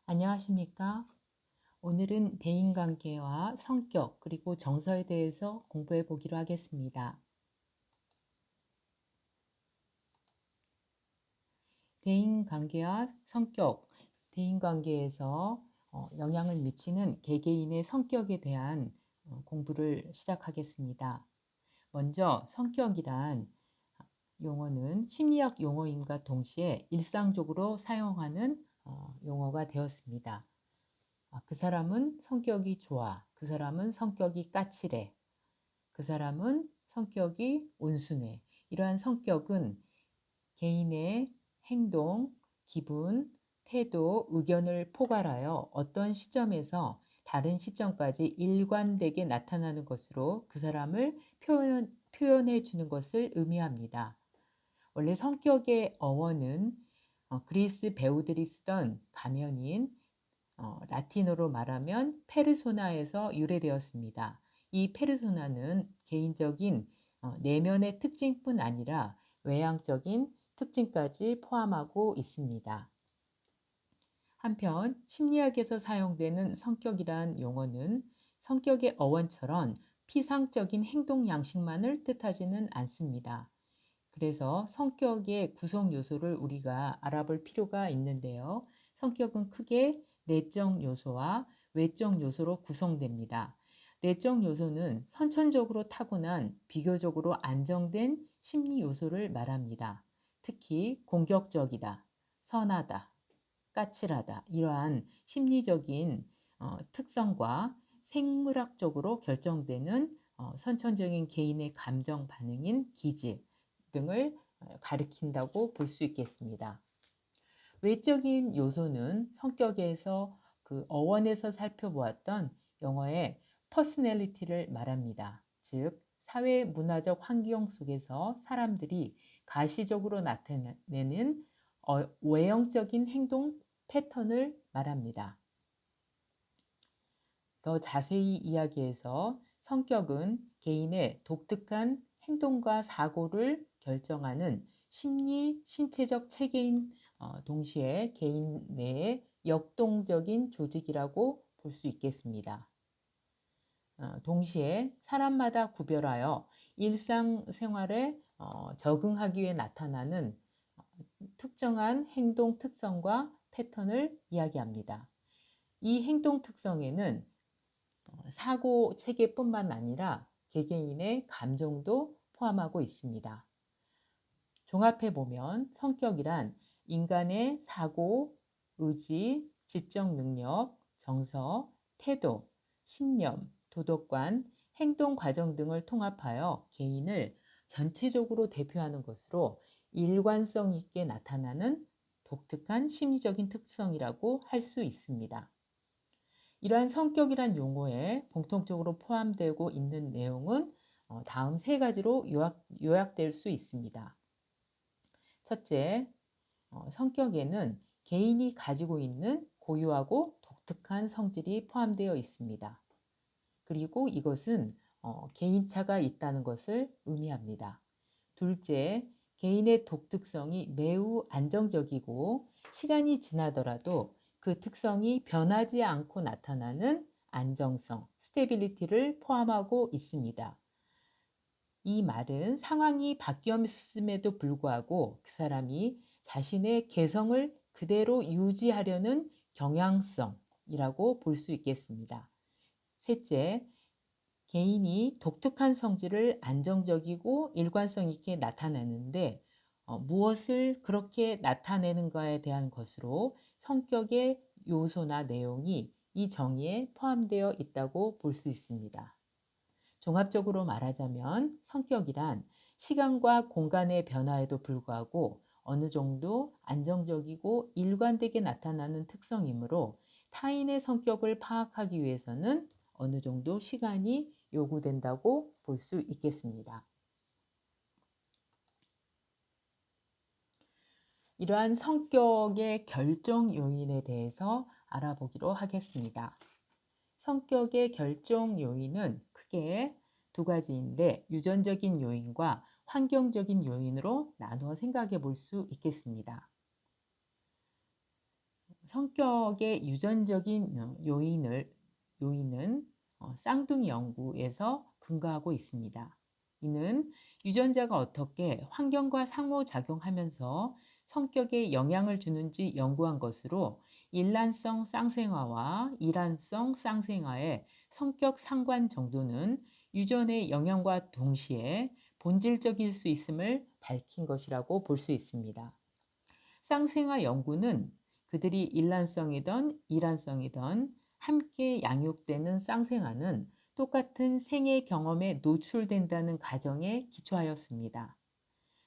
안녕하십니까? 오늘은 대인관계와 성격 그리고 정서에 대해서 공부해 보기로 하겠습니다. 대인관계와 성격, 대인관계에서 영향을 미치는 개개인의 성격에 대한 공부를 시작하겠습니다. 먼저 성격이란 용어는 심리학 용어임과 동시에 일상적으로 사용하는 용어가 되었습니다. 그 사람은 성격이 좋아. 그 사람은 성격이 까칠해. 그 사람은 성격이 온순해. 이러한 성격은 개인의 행동, 기분, 태도, 의견을 포괄하여 어떤 시점에서 다른 시점까지 일관되게 나타나는 것으로 그 사람을 표현해 주는 것을 의미합니다. 원래 성격의 어원은 그리스 배우들이 쓰던 가면인 라틴어로 말하면 페르소나에서 유래되었습니다. 이 페르소나는 개인적인 내면의 특징뿐 아니라 외향적인 특징까지 포함하고 있습니다. 한편 심리학에서 사용되는 성격이란 용어는 성격의 어원처럼 피상적인 행동 양식만을 뜻하지는 않습니다. 그래서 성격의 구성 요소를 우리가 알아볼 필요가 있는데요. 성격은 크게 내적 요소와 외적 요소로 구성됩니다. 내적 요소는 선천적으로 타고난 비교적으로 안정된 심리 요소를 말합니다. 특히 공격적이다, 선하다, 까칠하다 이러한 심리적인 특성과 생물학적으로 결정되는 선천적인 개인의 감정 반응인 기질 등을 가리킨다고 볼 수 있겠습니다. 외적인 요소는 성격에서 그 어원에서 살펴보았던 영어의 퍼스널리티를 말합니다. 즉 사회 문화적 환경 속에서 사람들이 가시적으로 나타내는 외형적인 행동 패턴을 말합니다. 더 자세히 이야기해서 성격은 개인의 독특한 행동과 사고를 결정하는 심리, 신체적 체계인 동시에 개인 내의 역동적인 조직이라고 볼 수 있겠습니다. 동시에 사람마다 구별하여 일상생활에 적응하기 위해 나타나는 특정한 행동 특성과 패턴을 이야기합니다. 이 행동 특성에는 사고 체계뿐만 아니라 개개인의 감정도 포함하고 있습니다. 종합해 보면 성격이란 인간의 사고, 의지, 지적 능력, 정서, 태도, 신념, 도덕관, 행동 과정 등을 통합하여 개인을 전체적으로 대표하는 것으로 일관성 있게 나타나는 독특한 심리적인 특성이라고 할 수 있습니다. 이러한 성격이란 용어에 공통적으로 포함되고 있는 내용은 다음 세 가지로 요약될 수 있습니다. 첫째, 성격에는 개인이 가지고 있는 고유하고 독특한 성질이 포함되어 있습니다. 그리고 이것은 개인차가 있다는 것을 의미합니다. 둘째, 개인의 독특성이 매우 안정적이고 시간이 지나더라도 그 특성이 변하지 않고 나타나는 안정성, 스테빌리티를 포함하고 있습니다. 이 말은 상황이 바뀌었음에도 불구하고 그 사람이 자신의 개성을 그대로 유지하려는 경향성이라고 볼 수 있겠습니다. 셋째, 개인이 독특한 성질을 안정적이고 일관성 있게 나타내는데 무엇을 그렇게 나타내는가에 대한 것으로 성격의 요소나 내용이 이 정의에 포함되어 있다고 볼 수 있습니다. 종합적으로 말하자면 성격이란 시간과 공간의 변화에도 불구하고 어느 정도 안정적이고 일관되게 나타나는 특성이므로 타인의 성격을 파악하기 위해서는 어느 정도 시간이 요구된다고 볼 수 있겠습니다. 이러한 성격의 결정 요인에 대해서 알아보기로 하겠습니다. 성격의 결정 요인은 크게 두 가지인데 유전적인 요인과 환경적인 요인으로 나누어 생각해 볼 수 있겠습니다. 성격의 유전적인 요인은 쌍둥이 연구에서 근거하고 있습니다. 이는 유전자가 어떻게 환경과 상호작용하면서 성격에 영향을 주는지 연구한 것으로 일란성 쌍생아와 이란성 쌍생아의 성격 상관 정도는 유전의 영향과 동시에 본질적일 수 있음을 밝힌 것이라고 볼 수 있습니다. 쌍생아 연구는 그들이 일란성이든 이란성이든 함께 양육되는 쌍생아는 똑같은 생애 경험에 노출된다는 가정에 기초하였습니다.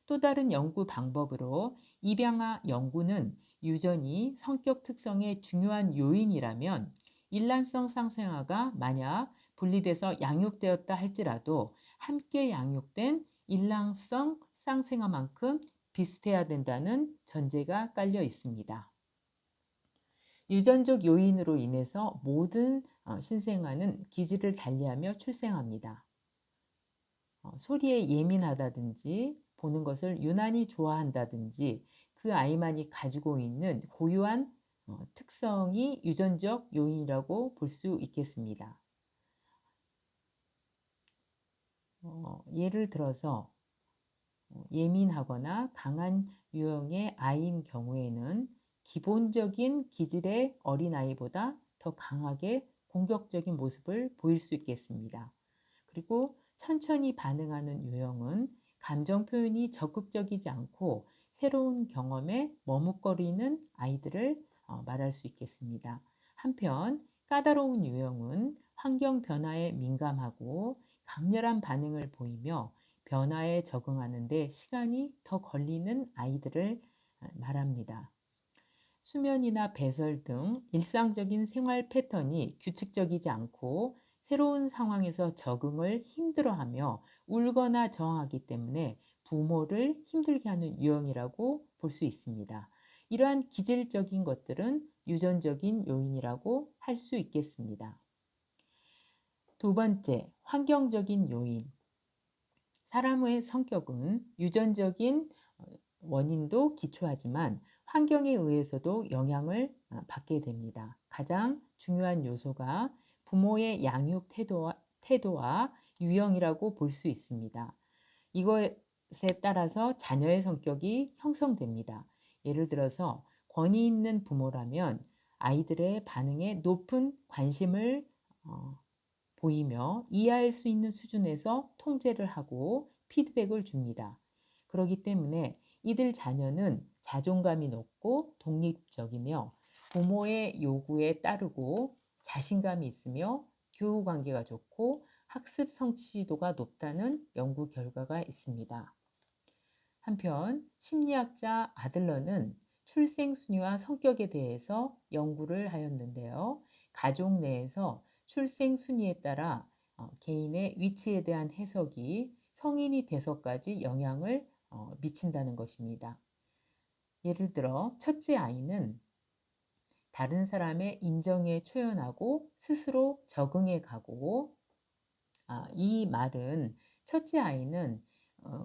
또 다른 연구 방법으로 입양아 연구는 유전이 성격 특성의 중요한 요인이라면 일란성 쌍생아가 만약 분리돼서 양육되었다 할지라도 함께 양육된 일란성 쌍생아만큼 비슷해야 된다는 전제가 깔려 있습니다. 유전적 요인으로 인해서 모든 신생아는 기질을 달리하며 출생합니다. 소리에 예민하다든지 보는 것을 유난히 좋아한다든지 그 아이만이 가지고 있는 고유한 특성이 유전적 요인이라고 볼 수 있겠습니다. 예를 들어서 예민하거나 강한 유형의 아이인 경우에는 기본적인 기질의 어린아이보다 더 강하게 공격적인 모습을 보일 수 있겠습니다. 그리고 천천히 반응하는 유형은 감정 표현이 적극적이지 않고 새로운 경험에 머뭇거리는 아이들을 말할 수 있겠습니다. 한편 까다로운 유형은 환경 변화에 민감하고 강렬한 반응을 보이며 변화에 적응하는 데 시간이 더 걸리는 아이들을 말합니다. 수면이나 배설 등 일상적인 생활 패턴이 규칙적이지 않고 새로운 상황에서 적응을 힘들어하며 울거나 저항하기 때문에 부모를 힘들게 하는 유형이라고 볼 수 있습니다. 이러한 기질적인 것들은 유전적인 요인이라고 할 수 있겠습니다. 두 번째, 환경적인 요인. 사람의 성격은 유전적인 원인도 기초하지만 환경에 의해서도 영향을 받게 됩니다. 가장 중요한 요소가 부모의 양육 태도와 유형이라고 볼 수 있습니다. 이것에 따라서 자녀의 성격이 형성됩니다. 예를 들어서 권위 있는 부모라면 아이들의 반응에 높은 관심을 보이며 이해할 수 있는 수준에서 통제를 하고 피드백을 줍니다. 그렇기 때문에 이들 자녀는 자존감이 높고 독립적이며 부모의 요구에 따르고 자신감이 있으며 교우 관계가 좋고 학습 성취도가 높다는 연구 결과가 있습니다. 한편 심리학자 아들러는 출생 순위와 성격에 대해서 연구를 하였는데요. 가족 내에서 출생 순위에 따라 개인의 위치에 대한 해석이 성인이 돼서까지 영향을 미친다는 것입니다. 예를 들어 첫째 아이는 다른 사람의 인정에 초연하고 스스로 적응해 가고 이 말은 첫째 아이는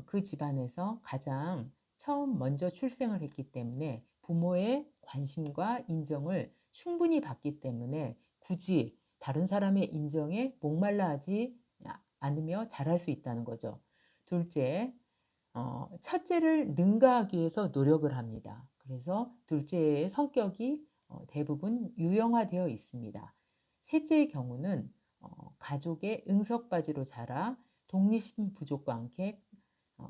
그 집안에서 가장 처음 먼저 출생을 했기 때문에 부모의 관심과 인정을 충분히 받기 때문에 굳이 다른 사람의 인정에 목말라 하지 않으며 잘할 수 있다는 거죠. 둘째, 첫째를 능가하기 위해서 노력을 합니다. 그래서 둘째의 성격이 대부분 유형화되어 있습니다. 셋째의 경우는 가족의 응석바지로 자라 독립심 부족과 함께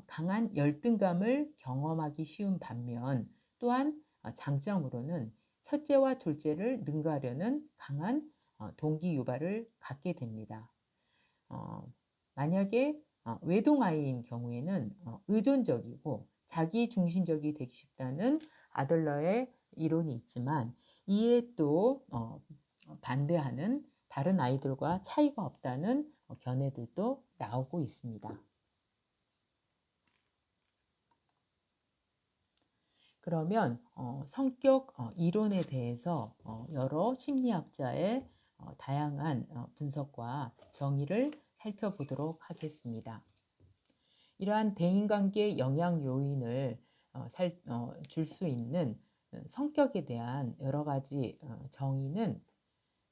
강한 열등감을 경험하기 쉬운 반면 또한 장점으로는 첫째와 둘째를 능가하려는 강한 동기 유발을 갖게 됩니다. 만약에 외동아이인 경우에는 의존적이고 자기중심적이 되기 쉽다는 아들러의 이론이 있지만 이에 또 반대하는 다른 아이들과 차이가 없다는 견해들도 나오고 있습니다. 그러면 성격 이론에 대해서 여러 심리학자의 다양한 분석과 정의를 살펴보도록 하겠습니다. 이러한 대인관계 영향 요인을 줄 수 있는 성격에 대한 여러 가지 정의는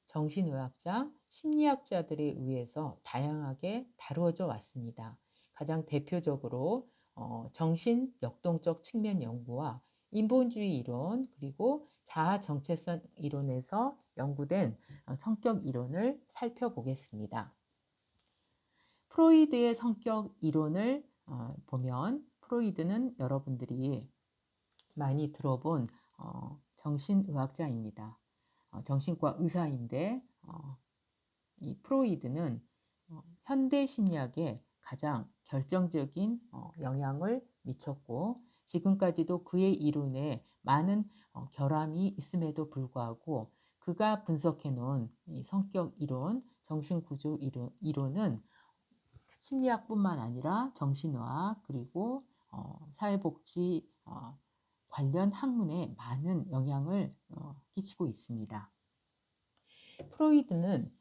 정신의학자, 심리학자들에 의해서 다양하게 다루어져 왔습니다. 가장 대표적으로 정신 역동적 측면 연구와 인본주의 이론 그리고 자아 정체성 이론에서 연구된 성격 이론을 살펴보겠습니다. 프로이드의 성격 이론을 보면 프로이드는 여러분들이 많이 들어본 정신의학자입니다. 정신과 의사인데 이 프로이드는 현대 심리학에 가장 결정적인 영향을 미쳤고 지금까지도 그의 이론에 많은 결함이 있음에도 불구하고 그가 분석해 놓은 이 성격 이론, 정신구조 이론은 심리학뿐만 아니라 정신의학 그리고 사회복지 관련 학문에 많은 영향을 끼치고 있습니다. 프로이드는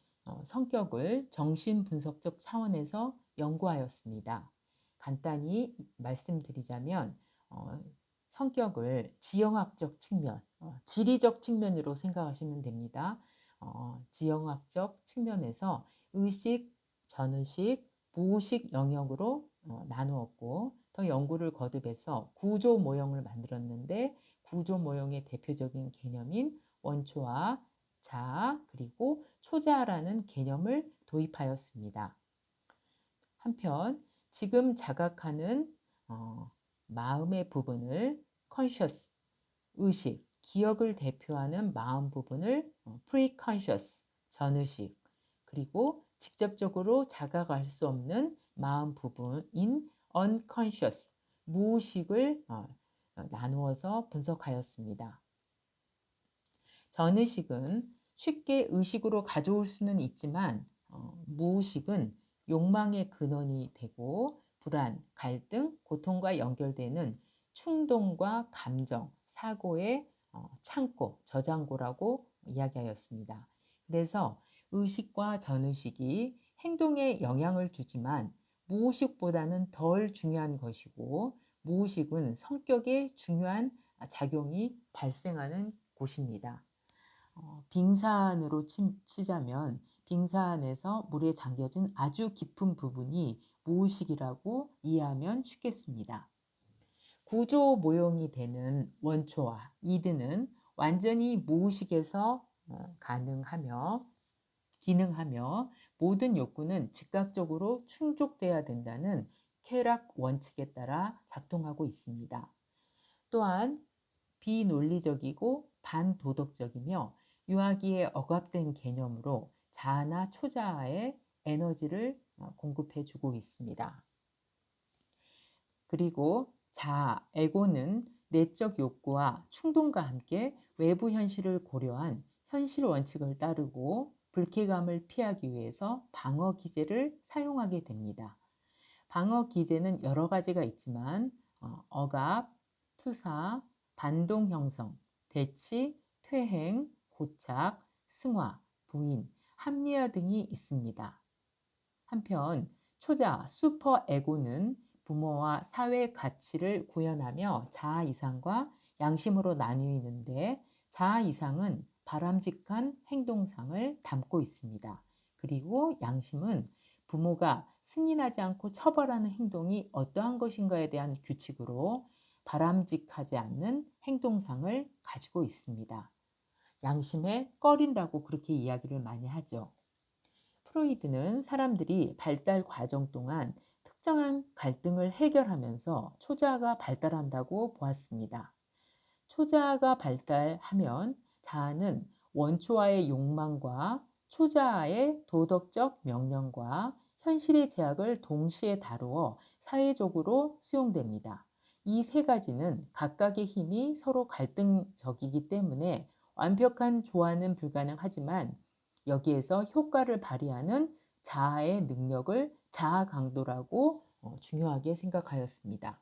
성격을 정신분석적 차원에서 연구하였습니다. 간단히 말씀드리자면 성격을 지형학적 측면, 지리적 측면으로 생각하시면 됩니다. 지형학적 측면에서 의식, 전의식, 무의식 영역으로 나누었고 더 연구를 거듭해서 구조 모형을 만들었는데 구조 모형의 대표적인 개념인 원초와 자아 그리고 초자아라는 개념을 도입하였습니다. 한편 지금 자각하는 마음의 부분을 conscious, 의식, 기억을 대표하는 마음 부분을 preconscious, 전의식, 그리고 직접적으로 자각할 수 없는 마음 부분인 unconscious, 무의식을 나누어서 분석하였습니다. 전의식은 쉽게 의식으로 가져올 수는 있지만 무의식은 욕망의 근원이 되고 불안, 갈등, 고통과 연결되는 충동과 감정, 사고의 창고, 저장고라고 이야기하였습니다. 그래서 의식과 전의식이 행동에 영향을 주지만 무의식보다는 덜 중요한 것이고 무의식은 성격에 중요한 작용이 발생하는 곳입니다. 빙산으로 치자면 빙산에서 물에 잠겨진 아주 깊은 부분이 무의식이라고 이해하면 쉽겠습니다. 구조 모형이 되는 원초와 이드는 완전히 무의식에서 기능하며 모든 욕구는 즉각적으로 충족돼야 된다는 쾌락 원칙에 따라 작동하고 있습니다. 또한 비논리적이고 반도덕적이며 유아기에 억압된 개념으로 자아나 초자아에 에너지를 공급해 주고 있습니다. 그리고 자아, 에고는 내적 욕구와 충동과 함께 외부 현실을 고려한 현실 원칙을 따르고 불쾌감을 피하기 위해서 방어 기제를 사용하게 됩니다. 방어 기제는 여러 가지가 있지만 억압, 투사, 반동 형성, 대치, 퇴행, 고착, 승화, 부인, 합리화 등이 있습니다. 한편 초자, 슈퍼에고는 부모와 사회 가치를 구현하며 자아 이상과 양심으로 나뉘는데 자아 이상은 바람직한 행동상을 담고 있습니다. 그리고 양심은 부모가 승인하지 않고 처벌하는 행동이 어떠한 것인가에 대한 규칙으로 바람직하지 않는 행동상을 가지고 있습니다. 양심에 꺼린다고 그렇게 이야기를 많이 하죠. 프로이드는 사람들이 발달 과정 동안 특정한 갈등을 해결하면서 초자아가 발달한다고 보았습니다. 초자아가 발달하면 자아는 원초와의 욕망과 초자아의 도덕적 명령과 현실의 제약을 동시에 다루어 사회적으로 수용됩니다. 이 세 가지는 각각의 힘이 서로 갈등적이기 때문에 완벽한 조화는 불가능하지만 여기에서 효과를 발휘하는 자아의 능력을 자아 강도라고 중요하게 생각하였습니다.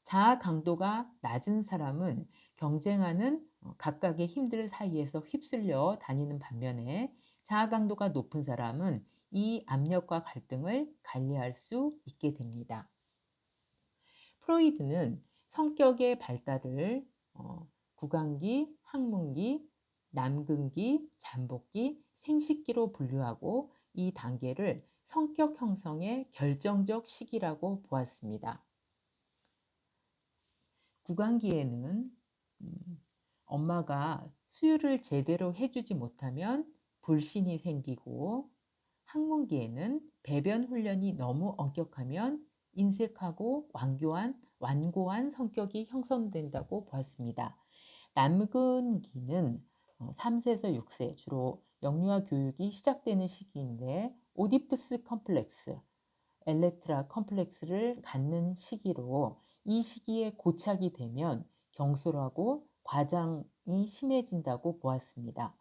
자아 강도가 낮은 사람은 경쟁하는 각각의 힘들 사이에서 휩쓸려 다니는 반면에 자아 강도가 높은 사람은 이 압력과 갈등을 관리할 수 있게 됩니다. 프로이드는 성격의 발달을 구강기, 항문기, 남근기, 잠복기, 생식기로 분류하고 이 단계를 성격 형성의 결정적 시기라고 보았습니다. 구강기에는 엄마가 수유를 제대로 해주지 못하면 불신이 생기고, 학문기에는 배변 훈련이 너무 엄격하면 인색하고 완고한 성격이 형성된다고 보았습니다. 남근기는 3세에서 6세 주로 영유아 교육이 시작되는 시기인데, 오디푸스 컴플렉스, 엘렉트라 컴플렉스를 갖는 시기로, 이 시기에 고착이 되면 경솔하고 과장이 심해진다고 보았습니다.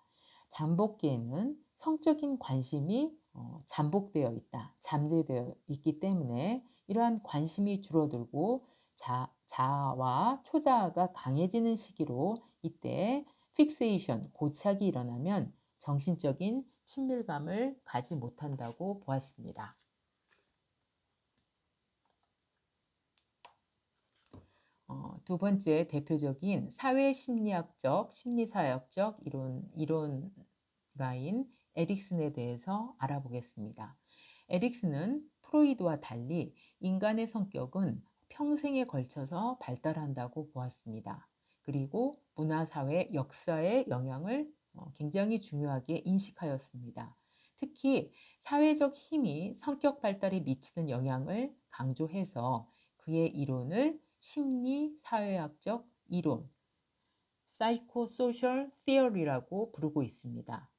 잠복기에는 성적인 관심이 잠복되어 있다, 잠재되어 있기 때문에 이러한 관심이 줄어들고 자아와 초자아가 강해지는 시기로, 이때 픽세이션, 고착이 일어나면 정신적인 친밀감을 가지 못한다고 보았습니다. 두 번째 대표적인 사회심리학적, 심리사역적 이론가인 에릭슨에 대해서 알아보겠습니다. 에릭슨은 프로이드와 달리 인간의 성격은 평생에 걸쳐서 발달한다고 보았습니다. 그리고 문화사회, 역사의 영향을 굉장히 중요하게 인식하였습니다. 특히 사회적 힘이 성격 발달에 미치는 영향을 강조해서 그의 이론을 심리사회학적 이론, Psychosocial Theory라고 부르고 있습니다.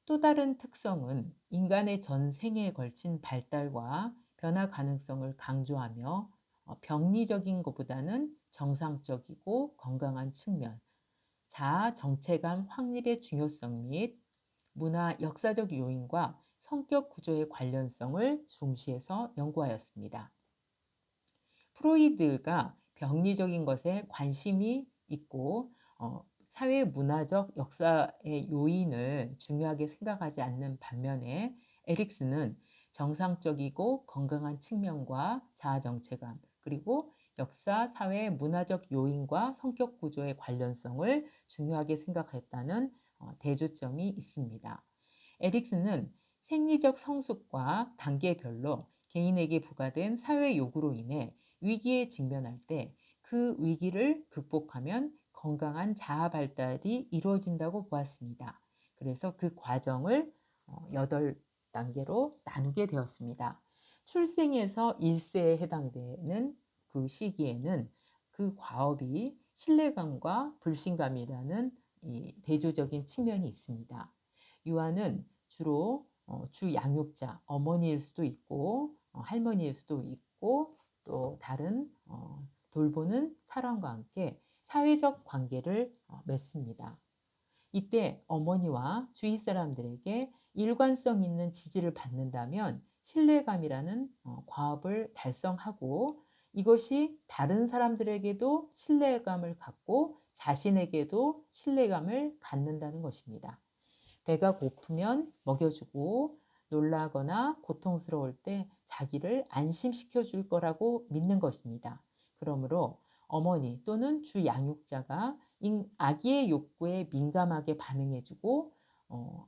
또 다른 특성은 인간의 전 생애에 걸친 발달과 변화 가능성을 강조하며 병리적인 것보다는 정상적이고 건강한 측면, 자아 정체감 확립의 중요성 및 문화 역사적 요인과 성격 구조의 관련성을 중시해서 연구하였습니다. 프로이드가 병리적인 것에 관심이 있고 사회 문화적 역사의 요인을 중요하게 생각하지 않는 반면에, 에릭슨은 정상적이고 건강한 측면과 자아 정체감, 그리고 역사, 사회, 문화적 요인과 성격 구조의 관련성을 중요하게 생각했다는 대조점이 있습니다. 에릭슨은 생리적 성숙과 단계별로 개인에게 부과된 사회 요구로 인해 위기에 직면할 때 그 위기를 극복하면 건강한 자아 발달이 이루어진다고 보았습니다. 그래서 그 과정을 8단계로 나누게 되었습니다. 출생에서 1세에 해당되는 그 시기에는 그 과업이 신뢰감과 불신감이라는 이 대조적인 측면이 있습니다. 유아는 주로 주 양육자, 어머니일 수도 있고 할머니일 수도 있고, 또 다른 돌보는 사람과 함께 사회적 관계를 맺습니다. 이때 어머니와 주위 사람들에게 일관성 있는 지지를 받는다면 신뢰감이라는 과업을 달성하고, 이것이 다른 사람들에게도 신뢰감을 갖고 자신에게도 신뢰감을 갖는다는 것입니다. 배가 고프면 먹여주고, 놀라거나 고통스러울 때 자기를 안심시켜 줄 거라고 믿는 것입니다. 그러므로 어머니 또는 주 양육자가 아기의 욕구에 민감하게 반응해주고,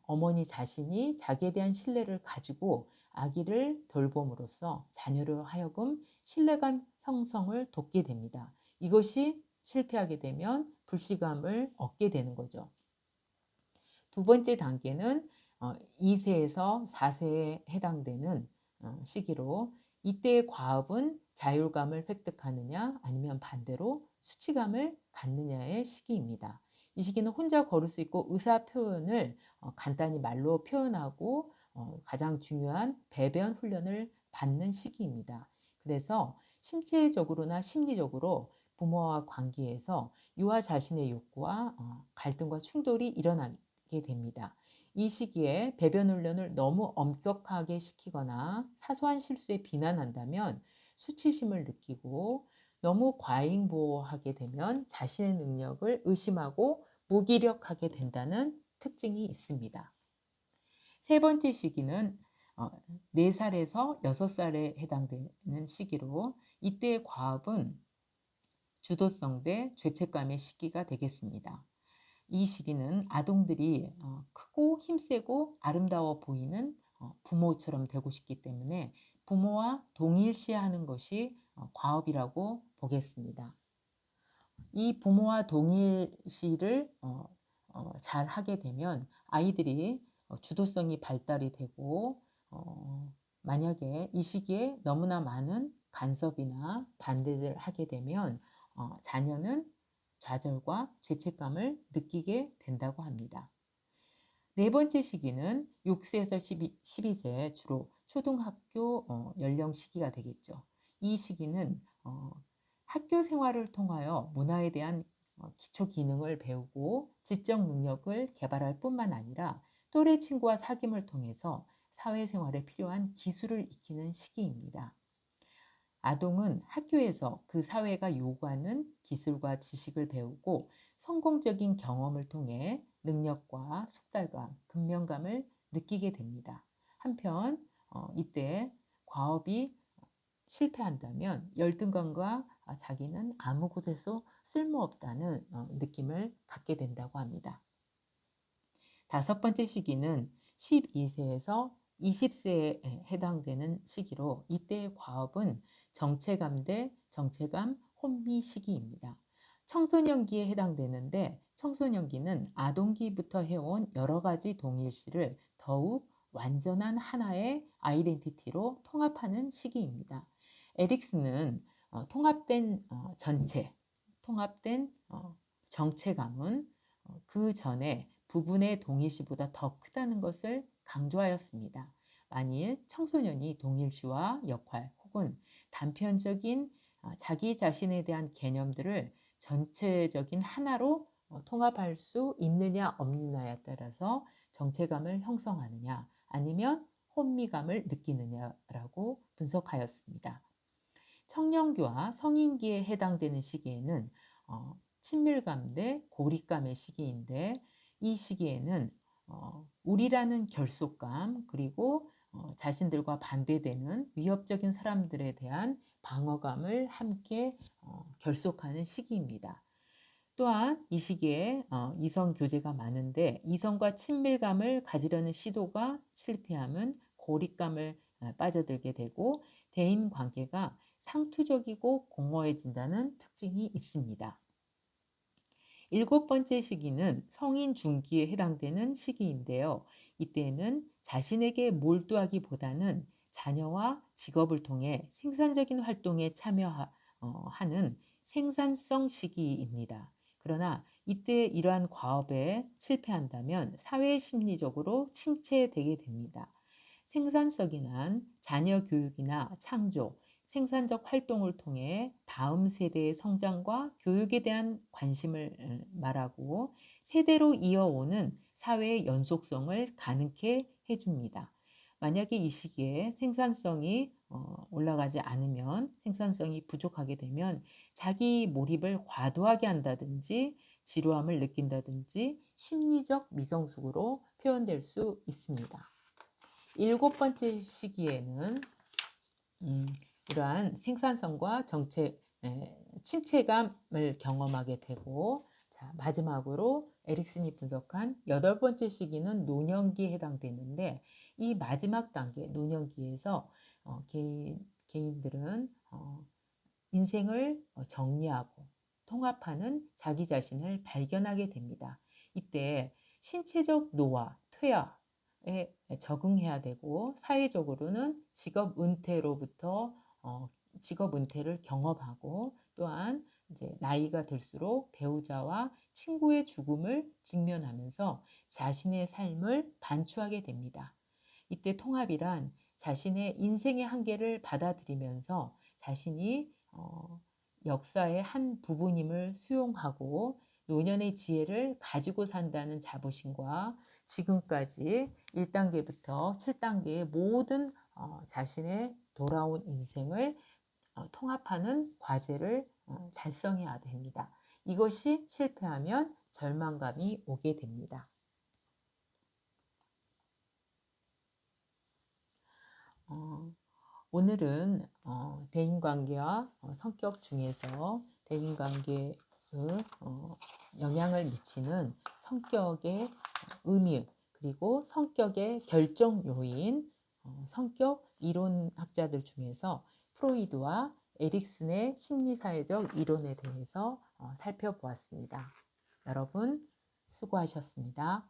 어머니 자신이 자기에 대한 신뢰를 가지고 아기를 돌봄으로써 자녀로 하여금 신뢰감 형성을 돕게 됩니다. 이것이 실패하게 되면 불신감을 얻게 되는 거죠. 두 번째 단계는 2세에서 4세에 해당되는 시기로, 이때의 과업은 자율감을 획득하느냐 아니면 반대로 수치감을 갖느냐의 시기입니다. 이 시기는 혼자 걸을 수 있고 의사 표현을 간단히 말로 표현하고 가장 중요한 배변 훈련을 받는 시기입니다. 그래서 신체적으로나 심리적으로 부모와 관계에서 유아 자신의 욕구와 갈등과 충돌이 일어나게 됩니다. 이 시기에 배변 훈련을 너무 엄격하게 시키거나 사소한 실수에 비난한다면 수치심을 느끼고, 너무 과잉보호하게 되면 자신의 능력을 의심하고 무기력하게 된다는 특징이 있습니다. 세 번째 시기는 4살에서 6살에 해당되는 시기로, 이때의 과업은 주도성 대 죄책감의 시기가 되겠습니다. 이 시기는 아동들이 크고 힘세고 아름다워 보이는 부모처럼 되고 싶기 때문에 부모와 동일시하는 것이 과업이라고 보겠습니다. 이 부모와 동일시를 잘 하게 되면 아이들이 주도성이 발달이 되고 만약에 이 시기에 너무나 많은 간섭이나 반대를 하게 되면 자녀는 좌절과 죄책감을 느끼게 된다고 합니다. 네 번째 시기는 6세에서 12세 주로 초등학교 연령 시기가 되겠죠. 이 시기는 학교 생활을 통하여 문화에 대한 기초 기능을 배우고 지적 능력을 개발할 뿐만 아니라 또래 친구와 사귐을 통해서 사회생활에 필요한 기술을 익히는 시기입니다. 아동은 학교에서 그 사회가 요구하는 기술과 지식을 배우고 성공적인 경험을 통해 능력과 숙달감, 근면감을 느끼게 됩니다. 한편 이때 과업이 실패한다면 열등감과 자기는 아무 곳에서 쓸모없다는 느낌을 갖게 된다고 합니다. 다섯 번째 시기는 12세에서 20세에 해당되는 시기로 이때의 과업은 정체감 대 정체감 혼미 시기입니다. 청소년기에 해당되는데 청소년기는 아동기부터 해온 여러 가지 동일시를 더욱 완전한 하나의 아이덴티티로 통합하는 시기입니다. 에릭슨은 통합된 전체, 통합된 정체감은 그 전에 부분의 동일시보다 더 크다는 것을 강조하였습니다. 만일 청소년이 동일시와 역할 혹은 단편적인 자기 자신에 대한 개념들을 전체적인 하나로 통합할 수 있느냐 없느냐에 따라서 정체감을 형성하느냐 아니면 혼미감을 느끼느냐라고 분석하였습니다. 청년기와 성인기에 해당되는 시기에는 친밀감 대 고립감의 시기인데 이 시기에는 우리라는 결속감 그리고 자신들과 반대되는 위협적인 사람들에 대한 방어감을 함께 결속하는 시기입니다. 또한 이 시기에 이성 교제가 많은데 이성과 친밀감을 가지려는 시도가 실패하면 고립감을 빠져들게 되고 대인 관계가 상투적이고 공허해진다는 특징이 있습니다. 일곱 번째 시기는 성인 중기에 해당되는 시기인데요. 이때는 자신에게 몰두하기보다는 자녀와 직업을 통해 생산적인 활동에 참여하는 생산성 시기입니다. 그러나 이때 이러한 과업에 실패한다면 사회 심리적으로 침체되게 됩니다. 생산성이란 자녀 교육이나 창조, 생산적 활동을 통해 다음 세대의 성장과 교육에 대한 관심을 말하고 세대로 이어오는 사회의 연속성을 가능케 해줍니다. 만약에 이 시기에 생산성이 올라가지 않으면 생산성이 부족하게 되면 자기 몰입을 과도하게 한다든지 지루함을 느낀다든지 심리적 미성숙으로 표현될 수 있습니다. 일곱 번째 시기에는 이러한 생산성과 침체감을 경험하게 되고 자, 마지막으로 에릭슨이 분석한 여덟 번째 시기는 노년기에 해당되는데 이 마지막 단계 노년기에서 개인들은 인생을 정리하고 통합하는 자기 자신을 발견하게 됩니다. 이때 신체적 노화, 퇴화에 적응해야 되고 사회적으로는 직업 은퇴로부터 직업 은퇴를 경험하고 또한 이제 나이가 들수록 배우자와 친구의 죽음을 직면하면서 자신의 삶을 반추하게 됩니다. 이때 통합이란 자신의 인생의 한계를 받아들이면서 자신이 역사의 한 부분임을 수용하고 노년의 지혜를 가지고 산다는 자부심과 지금까지 1단계부터 7단계의 모든 자신의 돌아온 인생을 통합하는 과제를 달성해야 됩니다. 이것이 실패하면 절망감이 오게 됩니다. 오늘은 대인관계와 성격 중에서 대인관계에 영향을 미치는 성격의 의미, 그리고 성격의 결정 요인, 성격 이론학자들 중에서 프로이드와 에릭슨의 심리사회적 이론에 대해서 살펴보았습니다. 여러분 수고하셨습니다.